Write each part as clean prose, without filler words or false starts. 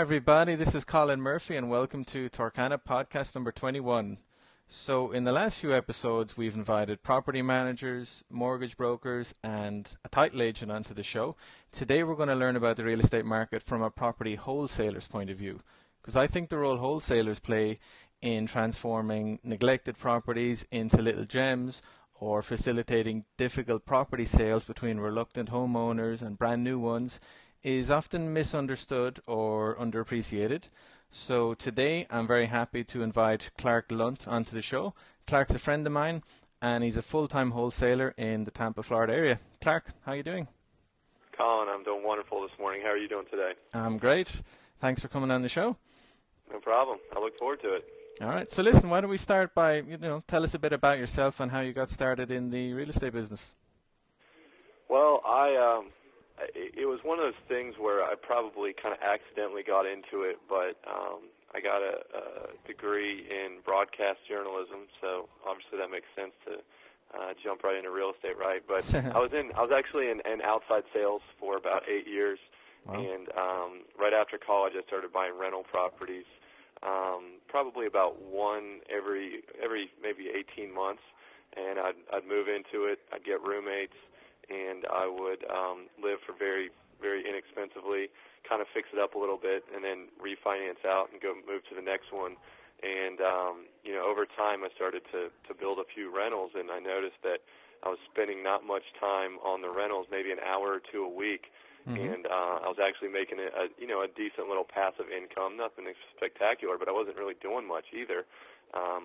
everybody. This is Colin Murphy, and welcome to Torcana Podcast number 21. So, in the last few episodes, we've invited property managers, mortgage brokers, and a title agent onto the show. Today, we're going to learn about the real estate market from a property wholesaler's point of view, because I think the role wholesalers play in transforming neglected properties into little gems, or facilitating difficult property sales between reluctant homeowners and brand new ones, is often misunderstood or underappreciated. So today I'm very happy to invite Clark Lunt onto the show. Clark's a friend of mine and he's a full-time wholesaler in the Tampa, Florida area. Clark, how are you doing? Colin, I'm doing wonderful this morning. How are you doing today? I'm great. Thanks for coming on the show. No problem. I look forward to it. All right. So listen, why don't we start by, tell us a bit about yourself and how you got started in the real estate business. Well, it was one of those things where I probably kind of accidentally got into it, but I got a degree in broadcast journalism, so obviously that makes sense to jump right into real estate, right? But I was actually in outside sales for about 8 years, wow. And right after college I started buying rental properties, probably about one every maybe 18 months, and I'd move into it. I'd get roommates, and I would live for very, very inexpensively, kind of fix it up a little bit, and then refinance out and go move to the next one. And over time I started to build a few rentals, and I noticed that I was spending not much time on the rentals, maybe an hour or two a week. Mm-hmm. And I was actually making a decent little passive income, nothing spectacular, but I wasn't really doing much either,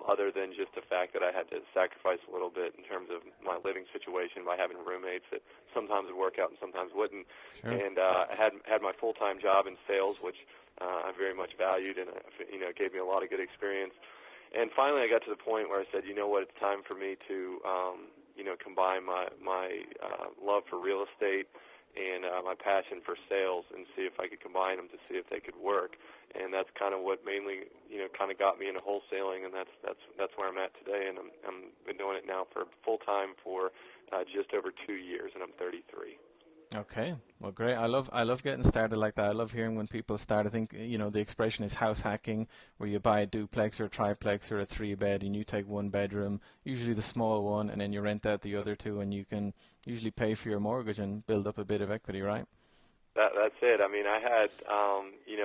other than just the fact that I had to sacrifice a little bit in terms of my living situation by having roommates that sometimes would work out and sometimes wouldn't. Sure. And I had my full-time job in sales, which I very much valued, and it gave me a lot of good experience. And finally, I got to the point where I said, you know what, it's time for me to combine my love for real estate and my passion for sales, and see if I could combine them to see if they could work. And that's kind of what mainly, kind of got me into wholesaling, and that's where I'm at today. And I'm been doing it now for full time for just over 2 years, and I'm 33. Okay, well, great. I love getting started like that. I love hearing when people start. I think the expression is house hacking, where you buy a duplex or a triplex or a 3-bed, and you take one bedroom, usually the small one, and then you rent out the other two, and you can usually pay for your mortgage and build up a bit of equity, right? That's it. I mean, I had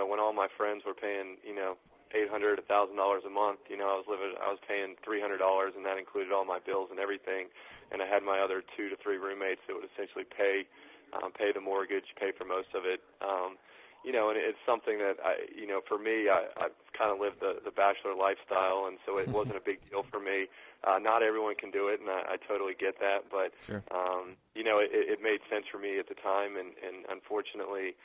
when all my friends were paying $800, $1,000 a month, I was paying $300, and that included all my bills and everything. And I had my other 2 to 3 roommates that would essentially pay the mortgage, pay for most of it. And it's something that for me, I've kind of lived the bachelor lifestyle, and so it wasn't a big deal for me. Not everyone can do it, and I totally get that, but sure. It made sense for me at the time, and unfortunately,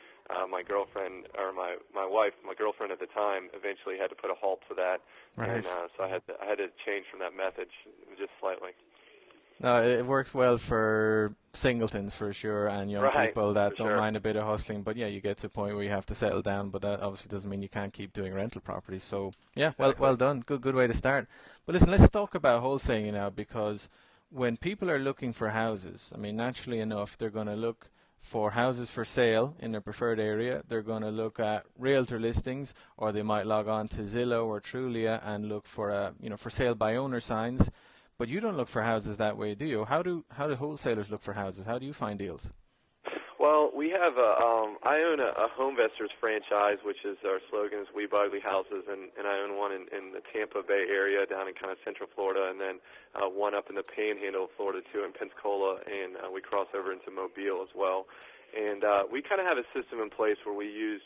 my girlfriend, or my wife, my girlfriend at the time, eventually had to put a halt to that, right. And so I had to change from that method just slightly. No, it works well for singletons for sure, and young right, people that don't mind a bit of hustling. But yeah, you get to a point where you have to settle down. But that obviously doesn't mean you can't keep doing rental properties. So yeah, well done. Good way to start. But listen, let's talk about wholesaling now, because when people are looking for houses, I mean, naturally enough, they're going to look for houses for sale in their preferred area. They're going to look at realtor listings, or they might log on to Zillow or Trulia and look for for sale by owner signs. But you don't look for houses that way, do you? How do wholesalers look for houses? How do you find deals? Well, we have I own a HomeVestors franchise, which is our slogan is "We Buy Ugly Houses," and I own one in the Tampa Bay area down in kind of Central Florida, and then one up in the Panhandle of Florida too, in Pensacola, and we cross over into Mobile as well. And we kind of have a system in place where we use.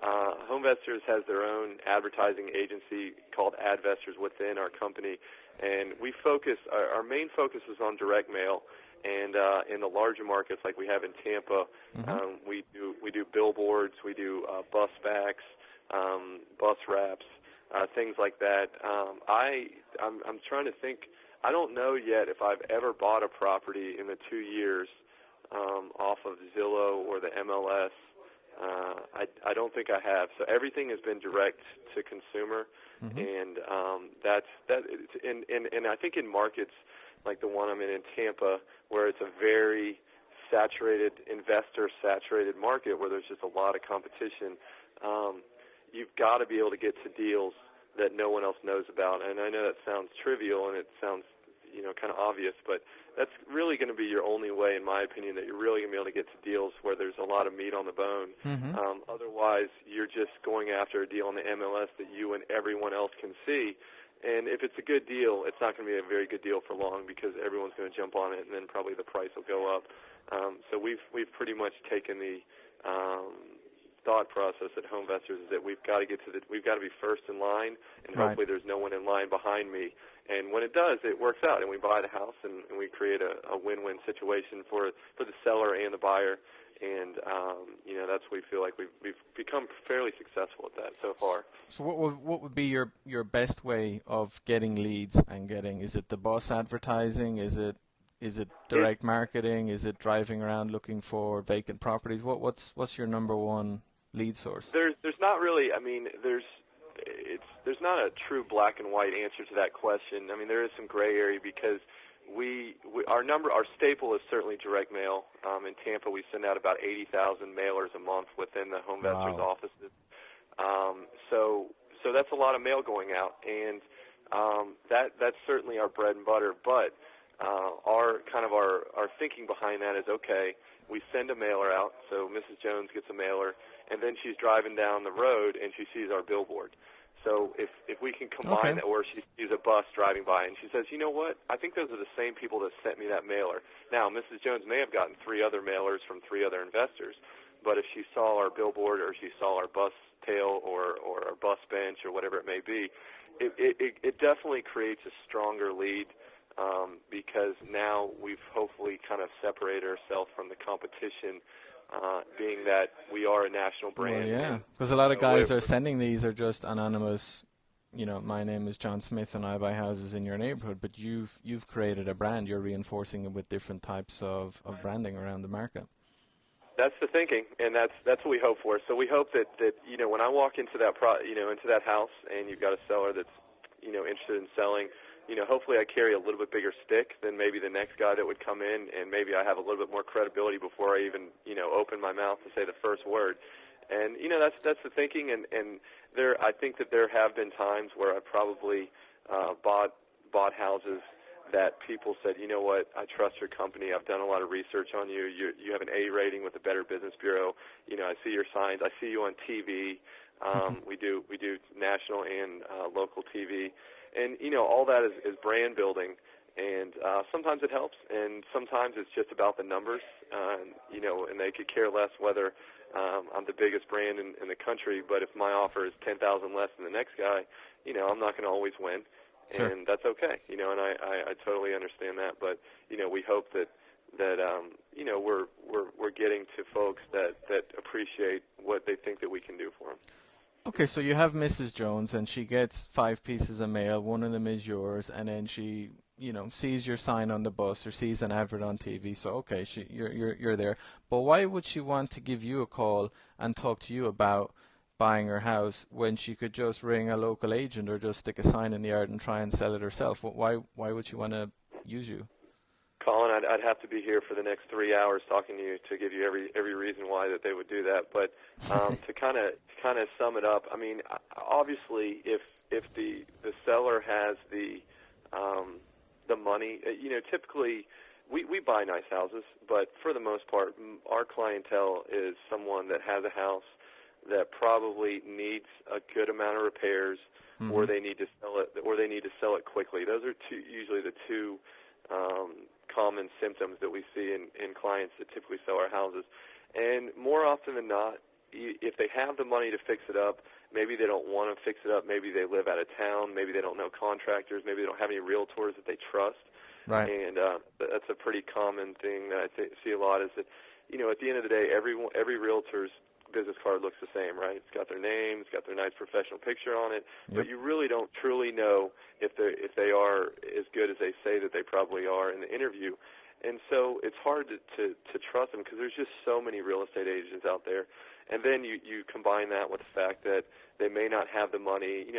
HomeVestors has their own advertising agency called AdVestors within our company, and we focus. Our main focus is on direct mail, and in the larger markets like we have in Tampa, mm-hmm. we do billboards, we do bus backs, bus wraps, things like that. I'm trying to think. I don't know yet if I've ever bought a property in the 2 years off of Zillow or the MLS. I don't think I have. So everything has been direct to consumer, mm-hmm. and and I think in markets like the one I'm in Tampa, where it's a very investor-saturated market where there's just a lot of competition. you've got to be able to get to deals that no one else knows about. And I know that sounds trivial and it sounds, kind of obvious, but that's really going to be your only way, in my opinion, that you're really going to be able to get to deals where there's a lot of meat on the bone. Mm-hmm. Otherwise, you're just going after a deal on the MLS that you and everyone else can see. And if it's a good deal, it's not going to be a very good deal for long because everyone's going to jump on it, and then probably the price will go up. So we've pretty much taken the thought process at HomeVestors is that we've got to be first in line, and Right. hopefully there's no one in line behind me. And when it does, it works out, and we buy the house, and we create a win-win situation for the seller and the buyer. And that's we feel like we've become fairly successful at that so far. So what would be your best way of getting leads and getting? Is it the bus advertising? Is it direct marketing? Is it driving around looking for vacant properties? What's your number one lead source? There's not really. I mean, there's not a true black and white answer to that question. I mean, there is some gray area because our staple is certainly direct mail. In Tampa, we send out about 80,000 mailers a month within the HomeVestors offices. So that's a lot of mail going out, and that's certainly our bread and butter. But our thinking behind that is, okay, we send a mailer out, so Mrs. Jones gets a mailer, and then she's driving down the road and she sees our billboard. So if we can combine that, or she sees a bus driving by and she says, you know what, I think those are the same people that sent me that mailer. Now, Mrs. Jones may have gotten 3 other mailers from 3 other investors, but if she saw our billboard or she saw our bus tail or our bus bench or whatever it may be, it definitely creates a stronger lead because now we've hopefully kind of separated ourselves from the competition, being that we are a national brand. Well, yeah, because a lot of guys are sending these are just anonymous. My name is John Smith and I buy houses in your neighborhood. But you've created a brand. You're reinforcing it with different types of branding around the market. That's the thinking, and that's what we hope for. So we hope that when I walk into that into that house and you've got a seller that's interested in selling. Hopefully I carry a little bit bigger stick than maybe the next guy that would come in, and maybe I have a little bit more credibility before I even, open my mouth to say the first word. And, that's the thinking, and I think that there have been times where I probably bought houses that people said, you know what, I trust your company. I've done a lot of research on you. You have an A rating with the Better Business Bureau. I see your signs. I see you on TV. We do national and local TV. And, all that is brand building, and sometimes it helps, and sometimes it's just about the numbers, and they could care less whether I'm the biggest brand in the country, but if my offer is 10,000 less than the next guy, I'm not going to always win, Sure. And that's okay, and I totally understand that, but, we hope that we're getting to folks that appreciate what they think that we can do for them. Okay, so you have Mrs. Jones, and she gets 5 pieces of mail. One of them is yours, and then she, sees your sign on the bus or sees an advert on TV. So okay, you're there. But why would she want to give you a call and talk to you about buying her house when she could just ring a local agent or just stick a sign in the yard and try and sell it herself? Why would she want to use you? Colin, I'd have to be here for the next 3 hours talking to you to give you every reason why that they would do that. But to kind of sum it up, I mean, obviously, if the seller has the money, typically we buy nice houses, but for the most part, our clientele is someone that has a house that probably needs a good amount of repairs, Mm-hmm. or they need to sell it quickly. Those are usually the two common symptoms that we see in clients that typically sell our houses. And more often than not, if they have the money to fix it up, maybe they don't want to fix it up, maybe they live out of town, maybe they don't know contractors, maybe they don't have any realtors that they trust. Right. And that's a pretty common thing that I see a lot is that, at the end of the day, every realtor's business card looks the same, right? It's got their name, it's got their nice professional picture on it, Yep. but you really don't truly know if they are as good as they say that they probably are in the interview. And so it's hard to trust them because there's just so many real estate agents out there. And then you combine that with the fact that they may not have the money.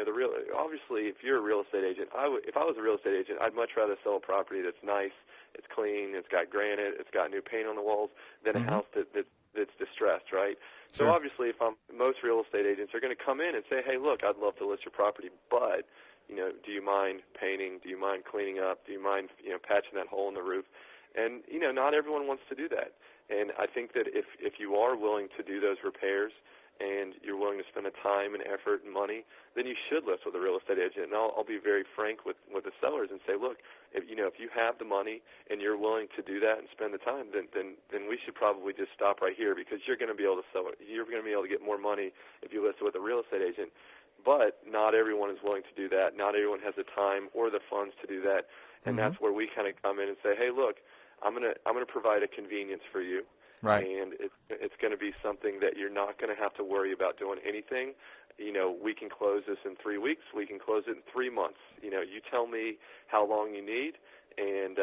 Obviously, if you're a real estate agent, if I was a real estate agent, I'd much rather sell a property that's nice, it's clean, it's got granite, it's got new paint on the walls, than a house that's distressed, right? Sure. So obviously, most real estate agents are going to come in and say, hey, look, I'd love to list your property, but do you mind painting? Do you mind cleaning up? Do you mind patching that hole in the roof? And not everyone wants to do that. And I think that if you are willing to do those repairs and you're willing to spend the time and effort and money, then you should list with a real estate agent. And I'll be very frank with the sellers and say, look, if you have the money and you're willing to do that and spend the time, then we should probably just stop right here, because you're going to be able to sell it. You're going to be able to get more money if you list it with a real estate agent. But not everyone is willing to do that. Not everyone has the time or the funds to do that. And that's where we kind of come in and say, hey, look, I'm gonna provide a convenience for you, right? And it's going to be something that you're not going to have to worry about doing anything. We can close this in 3 weeks. We can close it in 3 months. You tell me how long you need, and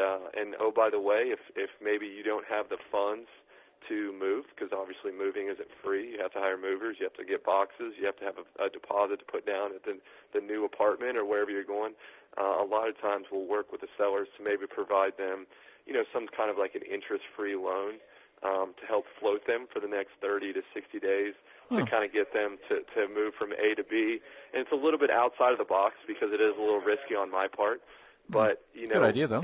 oh, by the way, if maybe you don't have the funds to move, because obviously moving isn't free. You have to hire movers. You have to get boxes. You have to have a deposit to put down at the new apartment or wherever you're going. A lot of times we'll work with the sellers to maybe provide them some kind of like an interest-free loan to help float them for the next 30 to 60 days to kind of get them to move from A to B. And it's a little bit outside of the box because it is a little risky on my part. But, Good idea, though.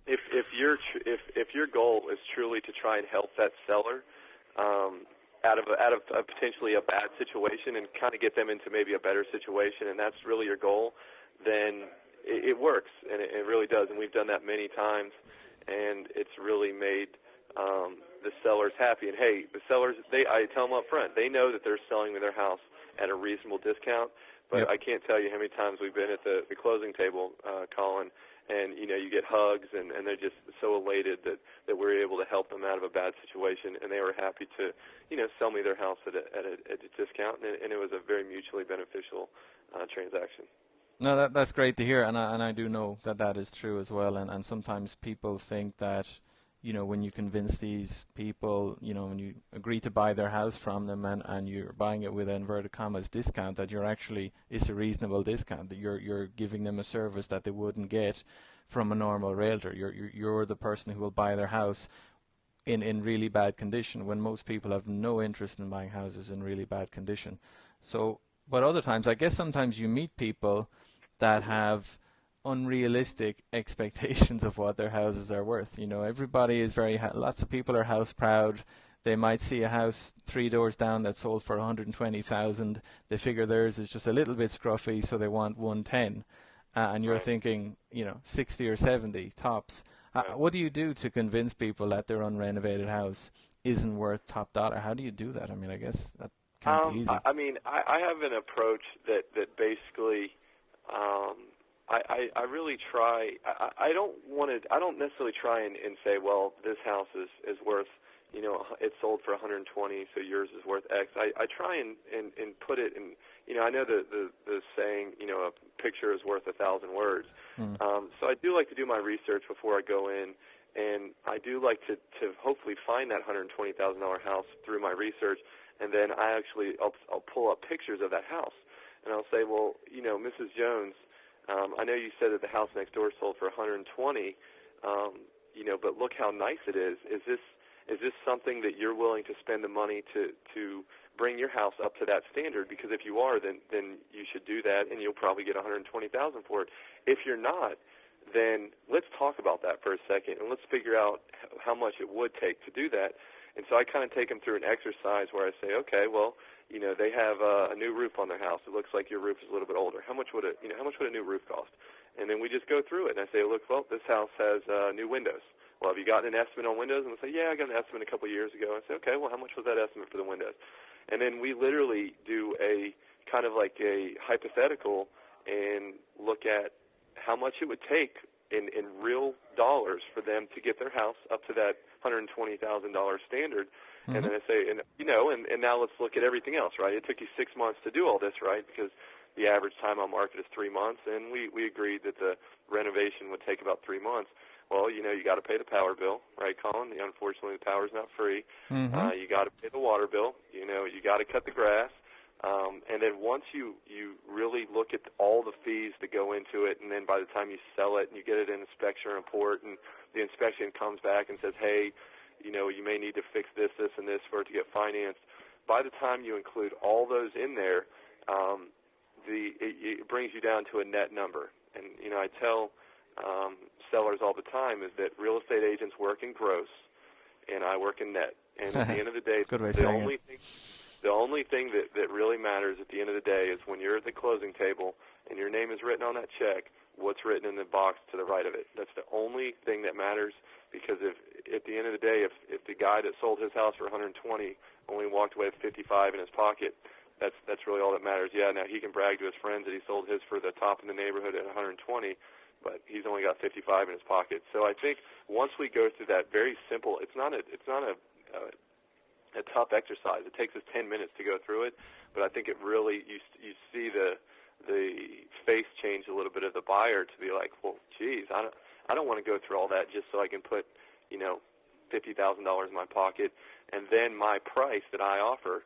If your goal is truly to try and help that seller out of a potentially a bad situation and kind of get them into maybe a better situation, and that's really your goal, then it works, and it really does, and we've done that many times, and it's really made the sellers happy. And hey, the sellers, I tell them up front, they know that they're selling their house at a reasonable discount, but I can't tell you how many times we've been at the closing table, Colin, and you get hugs, and they're just so elated that we're able to help them out of a bad situation, and they were happy to sell me their house at a discount, and it was a very mutually beneficial transaction. No, that's great to hear, and I do know that is true as well. And sometimes people think that, when you convince these people, when you agree to buy their house from them and you're buying it with an inverted commas discount, that it's a reasonable discount, that you're giving them a service that they wouldn't get from a normal realtor. You're the person who will buy their house in really bad condition, when most people have no interest in buying houses in really bad condition. So, but other times, I guess sometimes you meet people that have unrealistic expectations of what their houses are worth. Everybody is lots of people are house proud. They might see a house 3 doors down that sold for 120,000. They figure theirs is just a little bit scruffy, so they want 110. And you're thinking, 60 or 70 tops. What do you do to convince people that their unrenovated house isn't worth top dollar? How do you do that? I mean, I guess that can't be easy. I have an approach that basically I really try. I don't necessarily try and say, well, this house is worth, it's sold for 120, so yours is worth X. I try and put it in. I know the saying, a picture is worth 1,000 words. So I do like to do my research before I go in, and I do like to hopefully find that $120,000 house through my research, and then I'll pull up pictures of that house, and I'll say, well, Mrs. Jones, I know you said that the house next door sold for 120, but look how nice it is. Is this something that you're willing to spend the money to bring your house up to that standard? Because if you are, then you should do that, and you'll probably get $120,000 for it. If you're not, then let's talk about that for a second, and let's figure out how much it would take to do that. And so I kind of take them through an exercise where I say, okay, well, they have a new roof on their house. It looks like your roof is a little bit older. How much would a new roof cost? And then we just go through it, and I say, look, well, this house has new windows. Well, have you gotten an estimate on windows? And they'll say, yeah, I got an estimate a couple of years ago. I say, okay, well, how much was that estimate for the windows? And then we literally do a kind of like a hypothetical and look at how much it would take in real dollars for them to get their house up to that $120,000 standard. And then I say, and now let's look at everything else, right? It took you 6 months to do all this, right? Because the average time on market is 3 months, and we agreed that the renovation would take about 3 months. Well, you got to pay the power bill, right, Colin? Unfortunately, the power's not free. Mm-hmm. You got to pay the water bill. You got to cut the grass. And then once you really look at all the fees that go into it, and then by the time you sell it and you get it in inspection report, and the inspection comes back and says, hey, you may need to fix this, this, and this for it to get financed. By the time you include all those in there, it brings you down to a net number. And, I tell sellers all the time is that real estate agents work in gross, and I work in net. And at the end of the day, the only thing that really matters at the end of the day is when you're at the closing table and your name is written on that check, what's written in the box to the right of it. That's the only thing that matters, because if at the end of the day, if the guy that sold his house for 120 only walked away with 55 in his pocket, that's really all that matters. Yeah, now he can brag to his friends that he sold his for the top in the neighborhood at 120, but he's only got 55 in his pocket. So I think once we go through that very simple, it's not a tough exercise. It takes us 10 minutes to go through it, but I think it really you see the face change a little bit of the buyer to be like, well, geez, I don't want to go through all that just so I can put $50,000 in my pocket, and then my price that I offer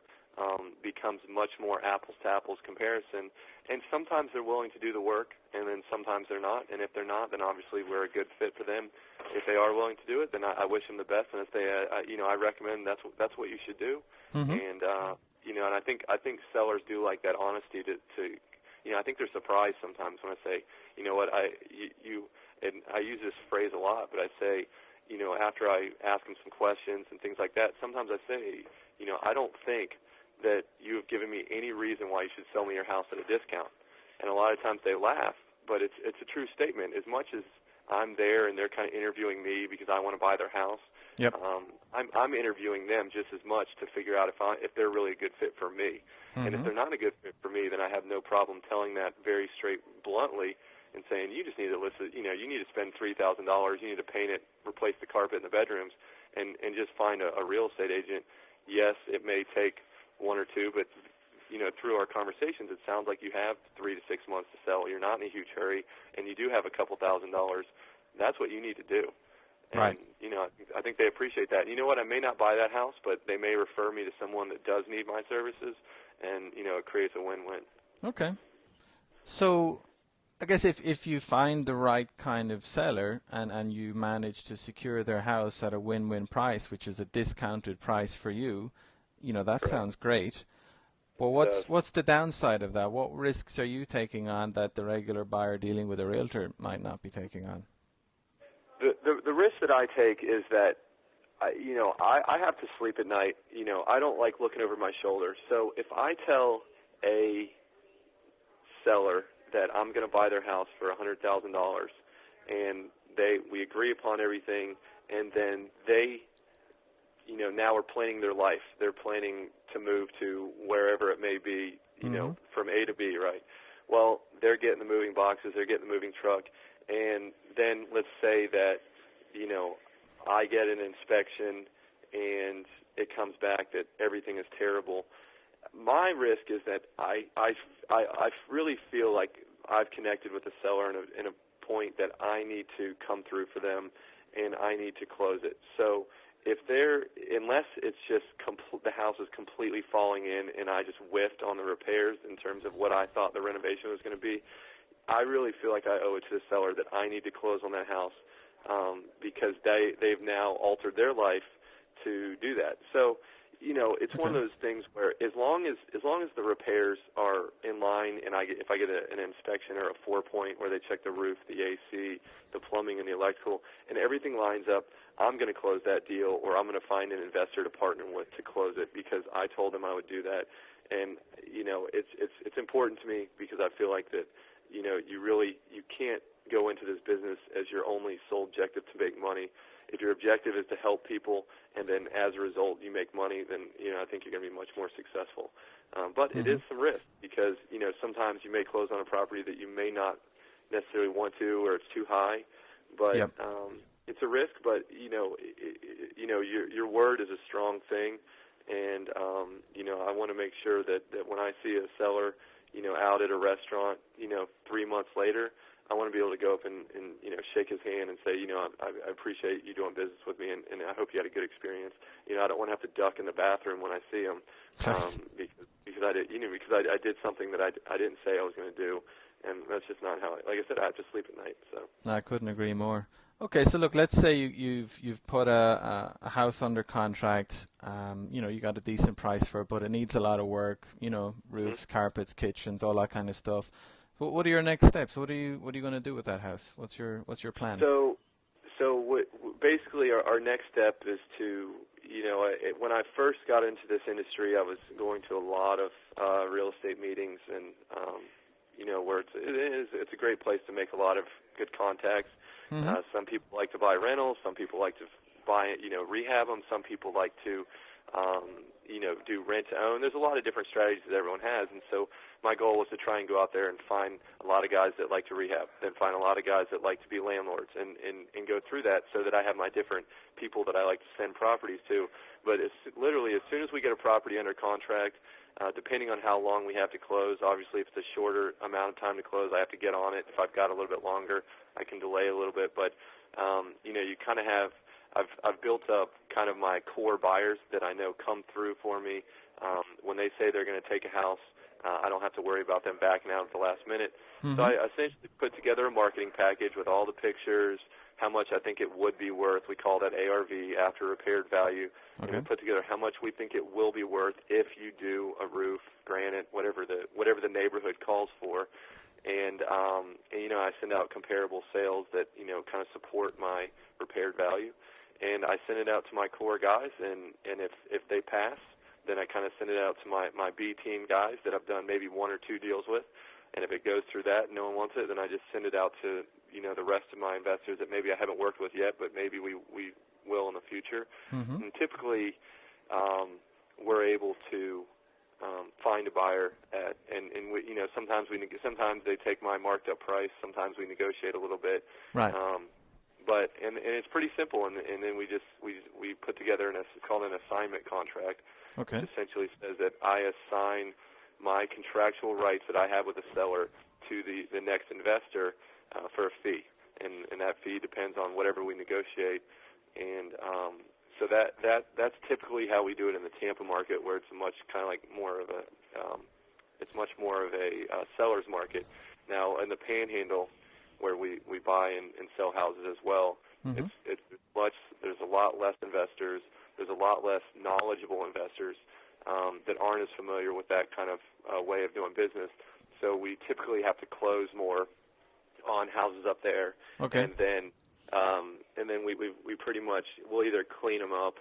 becomes much more apples to apples comparison. And sometimes they're willing to do the work, and then sometimes they're not. And if they're not, then obviously we're a good fit for them. If they are willing to do it, then I wish them the best. And if they, I recommend that's what you should do. Mm-hmm. And and I think sellers do like that honesty to I think they're surprised sometimes when I say, you know what, and I use this phrase a lot, but I say, after I ask them some questions and things like that, sometimes I say, I don't think that you have given me any reason why you should sell me your house at a discount. And a lot of times they laugh, but it's a true statement. As much as I'm there and they're kind of interviewing me because I want to buy their house, yep. I'm interviewing them just as much to figure out if they're really a good fit for me. Mm-hmm. And if they're not a good fit for me, then I have no problem telling that very straight, bluntly, and saying, you just need to you need to spend $3,000, you need to paint it, replace the carpet in the bedrooms, and just find a real estate agent. Yes, it may take one or two, but through our conversations, it sounds like you have 3 to 6 months to sell. You're not in a huge hurry, and you do have a couple $1,000. That's what you need to do. And, right. I think they appreciate that. You know what? I may not buy that house, but they may refer me to someone that does need my services, and it creates a win-win. Okay. So I guess if you find the right kind of seller and you manage to secure their house at a win-win price, which is a discounted price for you, that Correct. Sounds great. But what's the downside of that? What risks are you taking on that the regular buyer dealing with a realtor might not be taking on? The risk that I take is that I have to sleep at night. I don't like looking over my shoulder. So if I tell a seller that I'm going to buy their house for $100,000, and we agree upon everything, and then they now are planning their life. They're planning to move to wherever it may be, mm-hmm. from A to B, right? Well, they're getting the moving boxes, they're getting the moving truck, and then let's say that, I get an inspection and it comes back that everything is terrible. My risk is that I really feel like I've connected with the seller in a point that I need to come through for them, and I need to close it. So unless it's just the house is completely falling in and I just whiffed on the repairs in terms of what I thought the renovation was going to be, I really feel like I owe it to the seller that I need to close on that house, because they've now altered their life to do that. So, it's one of those things where as long as the repairs are in line, and if I get an inspection or a 4-point where they check the roof, the AC, the plumbing, and the electrical, and everything lines up, I'm going to close that deal, or I'm going to find an investor to partner with to close it, because I told them I would do that. And it's important to me, because I feel like that you can't go into this business as your only sole objective to make money. If your objective is to help people, and then as a result you make money, then I think you're going to be much more successful. But mm-hmm. It is some risk, because sometimes you may close on a property that you may not necessarily want to, or it's too high. But yep. It's a risk. But your word is a strong thing, and I want to make sure that when I see a seller out at a restaurant 3 months later, I want to be able to go up and shake his hand and say, I appreciate you doing business with me, and I hope you had a good experience. I don't want to have to duck in the bathroom when I see him, because I did, because I did something that I didn't say I was going to do, and that's just not how. Like I said, I have to sleep at night. So I couldn't agree more. Okay, so look, let's say you've put a house under contract. You got a decent price for it, but it needs a lot of work. Roofs, carpets, kitchens, all that kind of stuff. What are your next steps? What are you going to do with that house? What's your plan? So basically, our next step is to, when I first got into this industry, I was going to a lot of real estate meetings, and where it's a great place to make a lot of good contacts. Mm-hmm. Some people like to buy rentals. Some people like to buy, rehab them. Some people like to, do rent to own. There's a lot of different strategies that everyone has, and so my goal was to try and go out there and find a lot of guys that like to rehab, then find a lot of guys that like to be landlords, and go through that so that I have my different people that I like to send properties to. But literally as soon as we get a property under contract, depending on how long we have to close, obviously if it's a shorter amount of time to close, I have to get on it. If I've got a little bit longer, I can delay a little bit. But, you kind of have, I've built up kind of my core buyers that I know come through for me. When they say they're going to take a house, I don't have to worry about them backing out at the last minute. Mm-hmm. So I essentially put together a marketing package with all the pictures, how much I think it would be worth. We call that ARV, after repaired value. Okay. And we put together how much we think it will be worth if you do a roof, granite, whatever the neighborhood calls for. And I send out comparable sales that, kind of support my repaired value. And I send it out to my core guys, and if they pass, then I kind of send it out to my B team guys that I've done maybe one or two deals with. And if it goes through that and no one wants it, then I just send it out to, the rest of my investors that maybe I haven't worked with yet, but maybe we will in the future. Mm-hmm. And typically, we're able to find a buyer at, and we, sometimes they take my marked up price. Sometimes we negotiate a little bit. Right. But it's pretty simple, and then we put together it's called an assignment contract. Okay. Which essentially says that I assign my contractual rights that I have with the seller to the next investor for a fee, and that fee depends on whatever we negotiate. And so that's typically how we do it in the Tampa market, where it's much kind of like more of a seller's market. Now in the Panhandle, where we buy and sell houses as well, mm-hmm. There's a lot less investors. There's a lot less knowledgeable investors that aren't as familiar with that kind of way of doing business. So we typically have to close more on houses up there. Okay. And then we pretty much we'll either clean them up,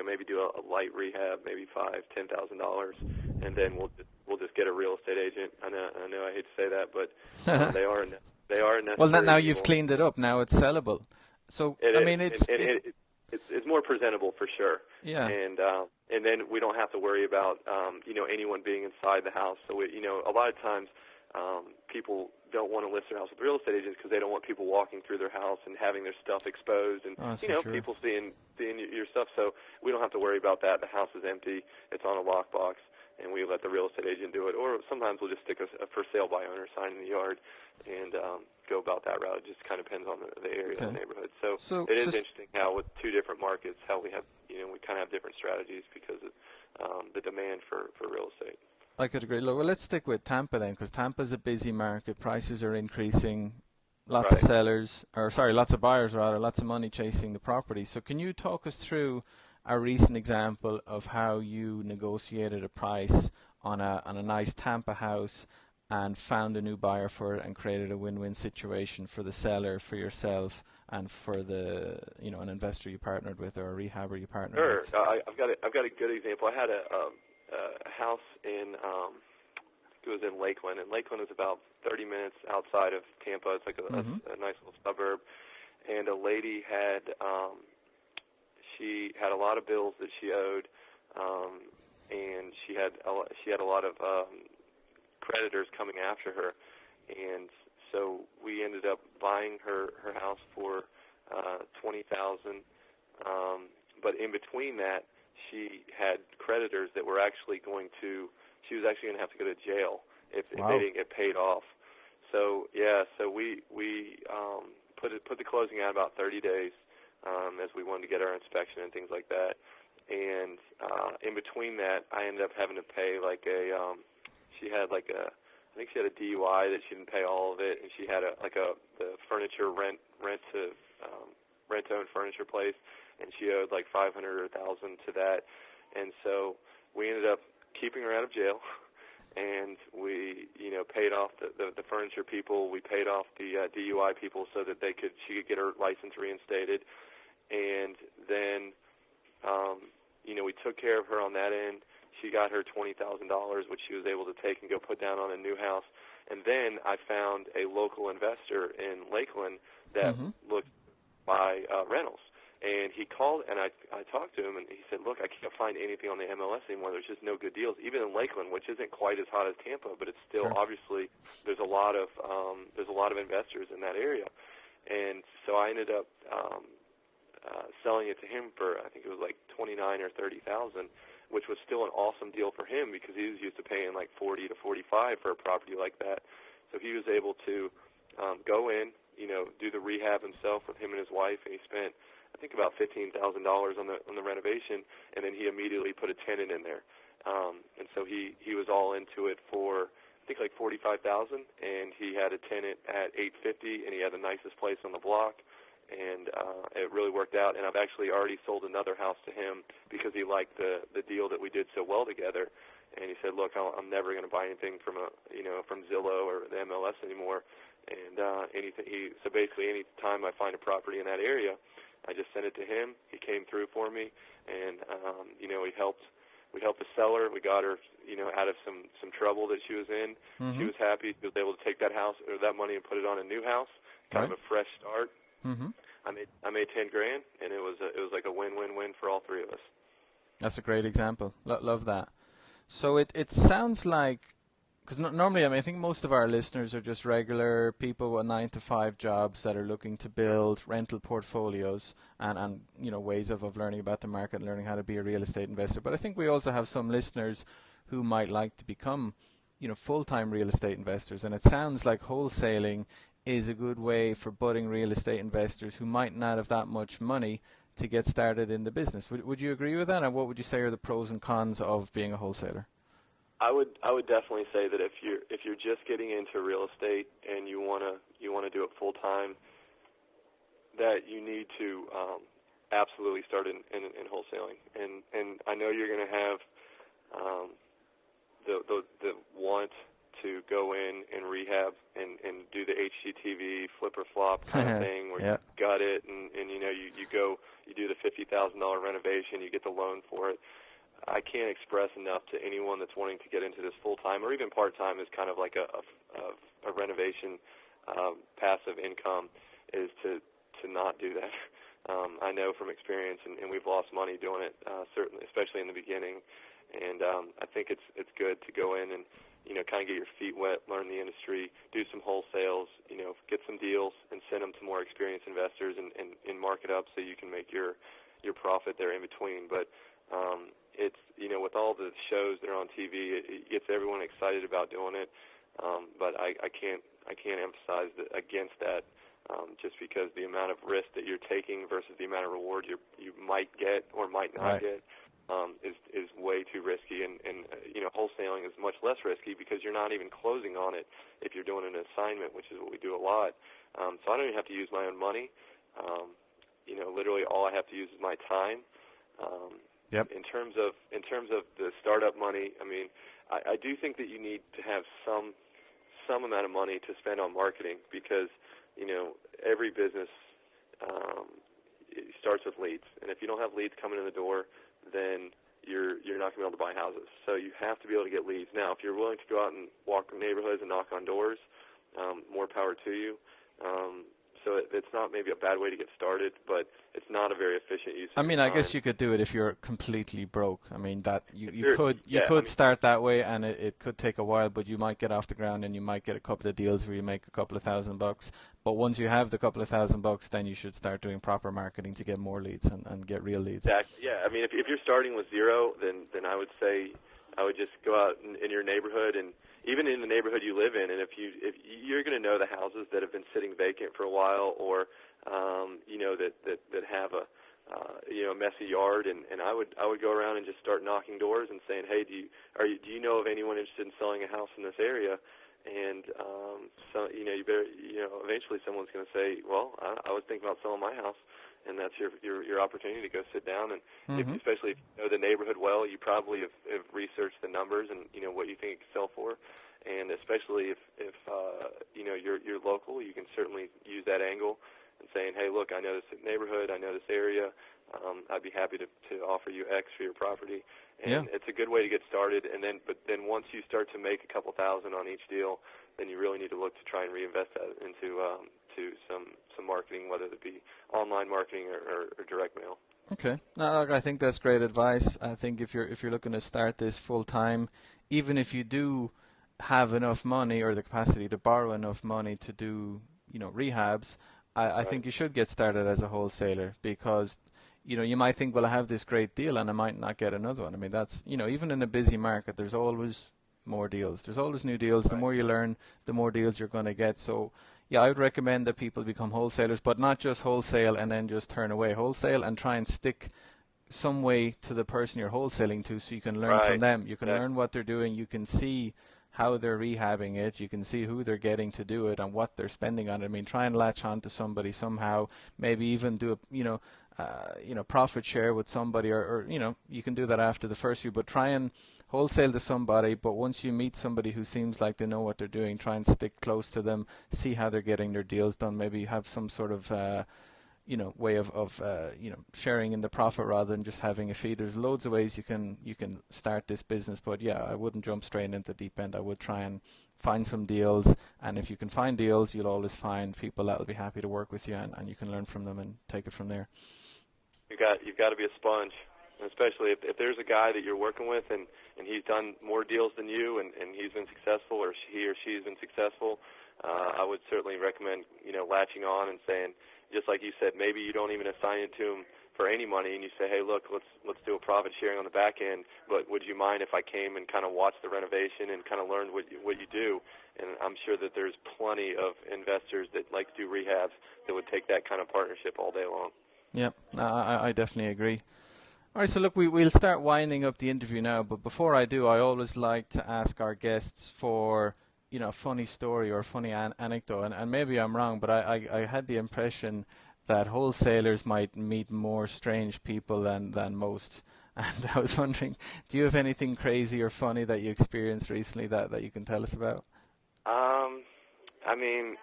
maybe do a light rehab, maybe $5,000-$10,000, and then we'll just get a real estate agent. I know I hate to say that, but they are necessary. Well, now you've cleaned it up. Now it's sellable. So it's more presentable for sure. Yeah. And then we don't have to worry about anyone being inside the house. So a lot of times people don't want to list their house with real estate agents because they don't want people walking through their house and having their stuff exposed and people seeing your stuff. So we don't have to worry about that. The house is empty. It's on a lockbox, and we let the real estate agent do it. Or sometimes we'll just stick a for sale by owner sign in the yard and go about that route. It just kind of depends on the area and the neighborhood. So it is interesting how with two different markets, how we have we kind of have different strategies because of the demand for real estate. I could agree. Look, well, let's stick with Tampa then, because Tampa's a busy market. Prices are increasing. Lots of buyers, lots of money chasing the property. So can you talk us through a recent example of how you negotiated a price on a nice Tampa house and found a new buyer for it and created a win-win situation for the seller, for yourself, and for the an investor you partnered with or a rehabber you partnered with? Sure. I've got a good example. I had a house in it was in Lakeland, and Lakeland is about 30 minutes outside of Tampa. It's like a nice little suburb, and a lady had she had a lot of bills that she owed, and she had a lot of creditors coming after her, and so we ended up buying her house for $20,000, but in between that, she had creditors that were she was actually going to have to go to jail if they didn't get paid off. So we put the closing out about 30 days as we wanted to get our inspection and things like that. And in between that, I ended up having to pay she had I think she had a DUI that she didn't pay all of it, and she had the furniture rent to own furniture place, and she owed like $500 or $1,000 to that. And so we ended up keeping her out of jail, and we paid off the furniture people. We paid off the DUI people so that she could get her license reinstated, and then we took care of her on that end. She got her $20,000, which she was able to take and go put down on a new house. And then I found a local investor in Lakeland that looked to buy rentals. And he called, and I talked to him, and he said, look, I can't find anything on the MLS anymore. There's just no good deals, even in Lakeland, which isn't quite as hot as Tampa, but it's still obviously there's a lot of investors in that area. And so I ended up selling it to him for, I think it was like $29,000 or $30,000, which was still an awesome deal for him because he was used to paying like $40,000 to $45,000 for a property like that. So he was able to go in, do the rehab himself with him and his wife, and he spent, I think, about $15,000 on the renovation, and then he immediately put a tenant in there. And so he was all into it for, I think, like $45,000, and he had a tenant at $850, and he had the nicest place on the block. And it really worked out. And I've actually already sold another house to him because he liked the deal that we did so well together. And he said, "Look, I'm never going to buy anything from from Zillow or the MLS anymore." And so basically, any time I find a property in that area, I just send it to him. He came through for me, and we helped the seller. We got her out of some trouble that she was in. She was happy. She was able to take that house or that money and put it on a new house, kind of a fresh start. I made $10,000, and it was like a win-win-win for all three of us. That's a great example. Love that. So it sounds like, because normally, I think most of our listeners are just regular people with 9-to-5 jobs that are looking to build rental portfolios and ways of learning about the market and learning how to be a real estate investor. But I think we also have some listeners who might like to become full-time real estate investors, and it sounds like wholesaling is a good way for budding real estate investors who might not have that much money to get started in the business. Would you agree with that? And what would you say are the pros and cons of being a wholesaler? I would definitely say that if you're just getting into real estate and you wanna do it full time, that you need to absolutely start in wholesaling. And I know you're gonna have the want to go in and rehab and do the HGTV flip or flop kind of thing where you gut it and you do the $50,000 renovation, you get the loan for it. I can't express enough to anyone that's wanting to get into this full-time or even part-time as kind of like a renovation passive income is to not do that. I know from experience, and we've lost money doing it, certainly, especially in the beginning. And I think it's good to go in and kind of get your feet wet, learn the industry, do some wholesales, get some deals, and send them to more experienced investors and mark it up so you can make your profit there in between. But it's with all the shows that are on TV, it gets everyone excited about doing it. But I can't emphasize against that just because the amount of risk that you're taking versus the amount of reward you might get or might not get. Is way too risky, and wholesaling is much less risky because you're not even closing on it if you're doing an assignment, which is what we do a lot. So I don't even have to use my own money. Literally all I have to use is my time. In terms of the startup money, I do think that you need to have some amount of money to spend on marketing because every business starts with leads, and if you don't have leads coming in the door, then you're not going to be able to buy houses. So you have to be able to get leads. Now, if you're willing to go out and walk neighborhoods and knock on doors, more power to you. So it's not maybe a bad way to get started, but it's not a very efficient use of your time. I guess you could do it if you're completely broke. That you could start that way, and it could take a while, but you might get off the ground and you might get a couple of deals where you make a couple of $1,000. But once you have the couple of $1,000, then you should start doing proper marketing to get more leads and get real leads. Exactly. Yeah. If you're starting with zero, then I would say I would just go out in your neighborhood and even in the neighborhood you live in, and if you're going to know the houses that have been sitting vacant for a while, or that have a messy yard, and I would go around and just start knocking doors and saying, hey, do you know of anyone interested in selling a house in this area? And eventually someone's going to say, well, I was thinking about selling my house, and that's your opportunity to go sit down. And especially if you know the neighborhood well, you probably have researched the numbers and what you think it could sell for. And especially if you're local, you can certainly use that angle and saying, hey, look, I know this neighborhood, I know this area. I'd be happy to offer you X for your property. And it's a good way to get started. But then once you start to make a couple thousand on each deal, then you really need to look to try and reinvest that into to some marketing, whether it be online marketing or direct mail. Okay, no, I think that's great advice. I think if you're looking to start this full time, even if you do have enough money or the capacity to borrow enough money to do rehabs, I think you should get started as a wholesaler, because you might think, well, I have this great deal and I might not get another one. I mean, that's, even in a busy market, there's always more deals. There's always new deals. Right. The more you learn, the more deals you're going to get. So, yeah, I would recommend that people become wholesalers, but not just wholesale and then just turn away. Wholesale and try and stick some way to the person you're wholesaling to, so you can learn from them. You can learn what they're doing. You can see how they're rehabbing it. You can see who they're getting to do it and what they're spending on it. I mean, try and latch on to somebody somehow. Maybe even do a profit share with somebody, or you can do that after the first few. But try and wholesale to somebody. But once you meet somebody who seems like they know what they're doing, try and stick close to them. See how they're getting their deals done. Maybe have some sort of way of sharing in the profit rather than just having a fee. There's loads of ways you can start this business, but yeah, I wouldn't jump straight into the deep end. I would try and find some deals, and if you can find deals, you'll always find people that'll be happy to work with you, and you can learn from them and take it from there. You've got to be a sponge, especially if there's a guy that you're working with and he's done more deals than you, and he's been successful, or he or she's been successful. I would certainly recommend latching on and saying, just like you said, maybe you don't even assign it to them for any money, and you say, hey, look, let's do a profit sharing on the back end, but would you mind if I came and kind of watched the renovation and kind of learned what you do? And I'm sure that there's plenty of investors that like to do rehabs that would take that kind of partnership all day long. Yep, I definitely agree. All right, so look, we'll start winding up the interview now, but before I do, I always like to ask our guests for a funny story or a funny anecdote, and maybe I'm wrong, but I had the impression that wholesalers might meet more strange people than most. And I was wondering, do you have anything crazy or funny that you experienced recently that you can tell us about? I mean,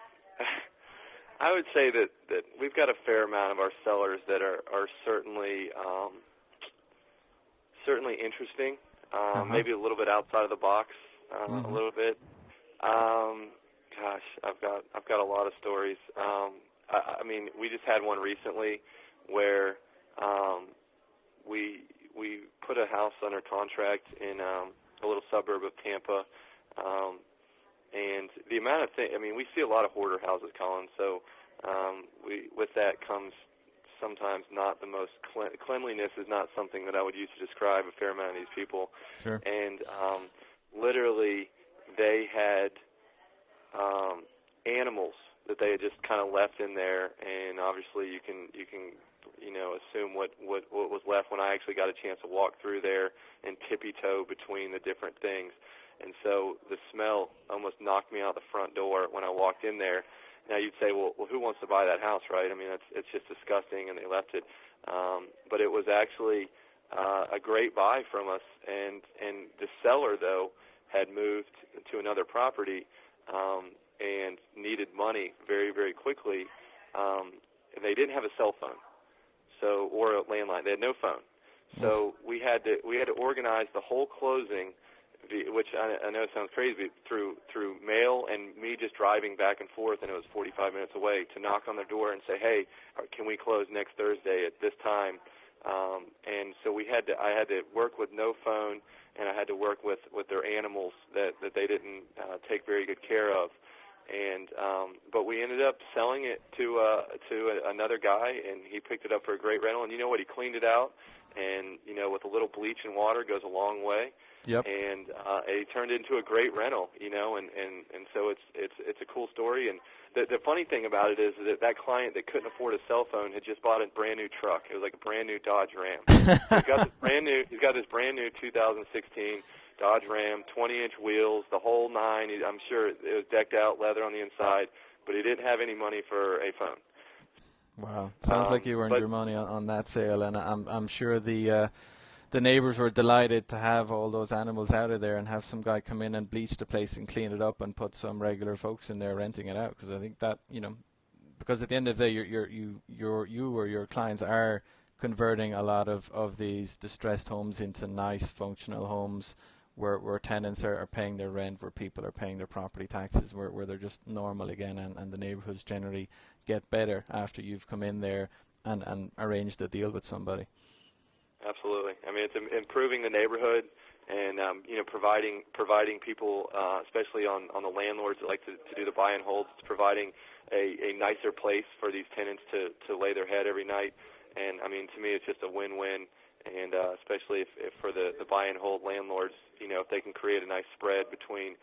I would say that we've got a fair amount of our sellers that are certainly interesting, maybe a little bit outside of the box, a little bit. Gosh, I've got a lot of stories. I mean, we just had one recently where we put a house under contract in a little suburb of Tampa, and the amount of things. I mean, we see a lot of hoarder houses, Colin. So with that comes sometimes not the most cleanliness is not something that I would use to describe a fair amount of these people. Sure. And literally, they had animals that they had just kind of left in there, and obviously you can assume what was left when I actually got a chance to walk through there and tippy-toe between the different things. And so the smell almost knocked me out the front door when I walked in there. Now you'd say, well, who wants to buy that house, right? I mean, it's just disgusting, and they left it. But it was actually a great buy from us, and the seller, though, had moved to another property and needed money very, very quickly. They didn't have a cell phone, or a landline. They had no phone. So we had to organize the whole closing, which I know sounds crazy, through mail and me just driving back and forth, and it was 45 minutes away, to knock on their door and say, hey, can we close next Thursday at this time? And so I had to work with no phone, and I had to work with their animals that they didn't take very good care of. And but we ended up selling it to another guy, and he picked it up for a great rental. And you know what? He cleaned it out, and with a little bleach and water goes a long way. Yep. And it turned into a great rental, and so it's a cool story. And the funny thing about it is that client that couldn't afford a cell phone had just bought a brand new truck. It was like a brand new Dodge Ram. So he's got this brand new 2016 Dodge Ram, 20-inch wheels, the whole nine. I'm sure it was decked out, leather on the inside, but he didn't have any money for a phone. Wow, sounds like you earned your money on that sale, and I'm sure the neighbors were delighted to have all those animals out of there and have some guy come in and bleach the place and clean it up and put some regular folks in there renting it out. Because I think that, because at the end of the day, you or your clients are converting a lot of these distressed homes into nice functional homes where tenants are paying their rent, where people are paying their property taxes, where they're just normal again, and the neighborhoods generally get better after you've come in there and arranged a deal with somebody. Absolutely. I mean, it's improving the neighborhood and, providing people, especially on the landlords that like to do the buy and hold, it's providing a nicer place for these tenants to lay their head every night. And, I mean, to me, it's just a win-win. And especially if for the buy and hold landlords, if they can create a nice spread between,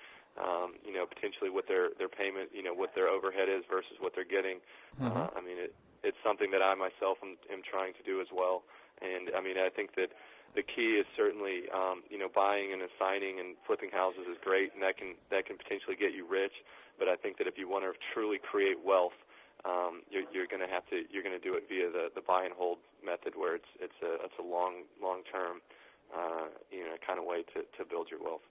potentially what their payment, what their overhead is versus what they're getting. Mm-hmm. I mean, it's something that I myself am trying to do as well. And, I mean, I think that the key is certainly, buying and assigning and flipping houses is great, and that can potentially get you rich. But I think that if you want to truly create wealth, you're going to do it via the buy and hold method, where it's a long term kind of way to build your wealth.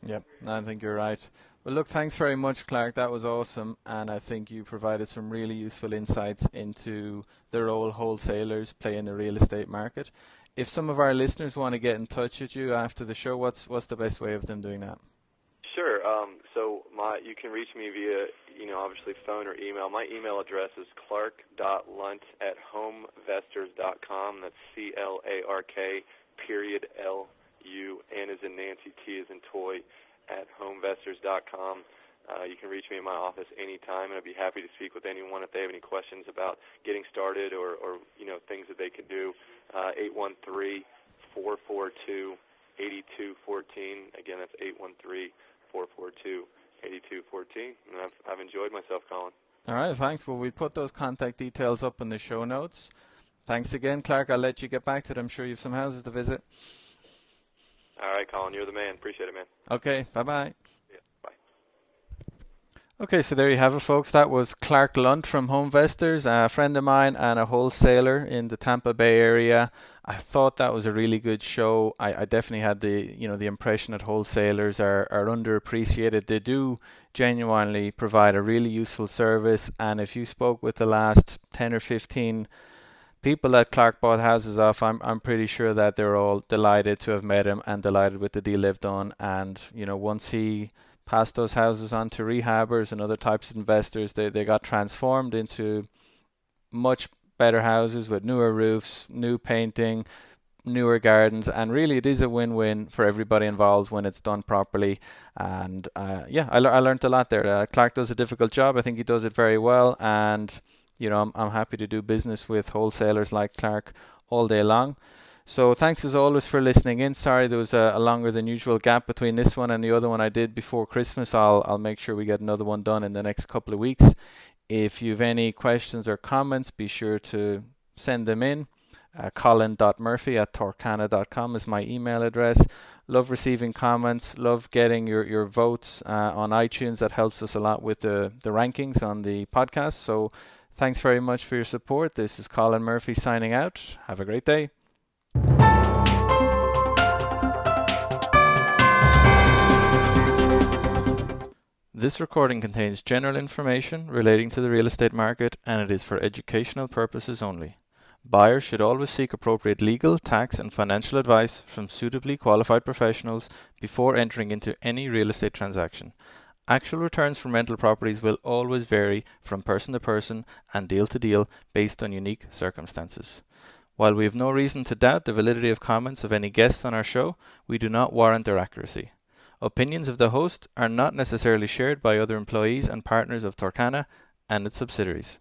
Yep, I think you're right. Well, look, thanks very much, Clark. That was awesome, and I think you provided some really useful insights into the role wholesalers play in the real estate market. If some of our listeners want to get in touch with you after the show, what's the best way of them doing that? Sure. So you can reach me via, obviously phone or email. My email address is clark.lunt@homevestors.com. That's CLARK_LUN as in Nancy, T as in toy, @homevestors.com. You can reach me in my office anytime, and I'd be happy to speak with anyone if they have any questions about getting started or things that they can do. 813-442-8214. Again, that's 813-442-8214. And I've enjoyed myself, Colin. All right, thanks. Well, we put those contact details up in the show notes. Thanks again, Clark. I'll let you get back to it. I'm sure you have some houses to visit. All right, Colin, you're the man. Appreciate it, man. Okay, bye-bye. Yeah, bye. Okay, so there you have it, folks. That was Clark Lunt from HomeVestors, a friend of mine and a wholesaler in the Tampa Bay area. I thought that was a really good show. I definitely had the impression that wholesalers are underappreciated. They do genuinely provide a really useful service, and if you spoke with the last 10 or 15 people that Clark bought houses off, I'm pretty sure that they're all delighted to have met him and delighted with the deal they've done. And once he passed those houses on to rehabbers and other types of investors, they got transformed into much better houses with newer roofs, new painting, newer gardens, and really it is a win-win for everybody involved when it's done properly. And I learned a lot there. Clark does a difficult job. I think he does it very well, and I'm happy to do business with wholesalers like Clark all day long. So thanks as always for listening in. Sorry there was a longer than usual gap between this one and the other one I did before Christmas. I'll make sure we get another one done in the next couple of weeks. If you have any questions or comments, be sure to send them in. Colin.murphy@torcana.com is my email address. Love receiving comments. Love getting your votes on iTunes. That helps us a lot with the rankings on the podcast. So thanks very much for your support. This is Colin Murphy signing out. Have a great day. This recording contains general information relating to the real estate market, and it is for educational purposes only. Buyers should always seek appropriate legal, tax, and financial advice from suitably qualified professionals before entering into any real estate transaction. Actual returns from rental properties will always vary from person to person and deal to deal based on unique circumstances. While we have no reason to doubt the validity of comments of any guests on our show, we do not warrant their accuracy. Opinions of the host are not necessarily shared by other employees and partners of Torcana and its subsidiaries.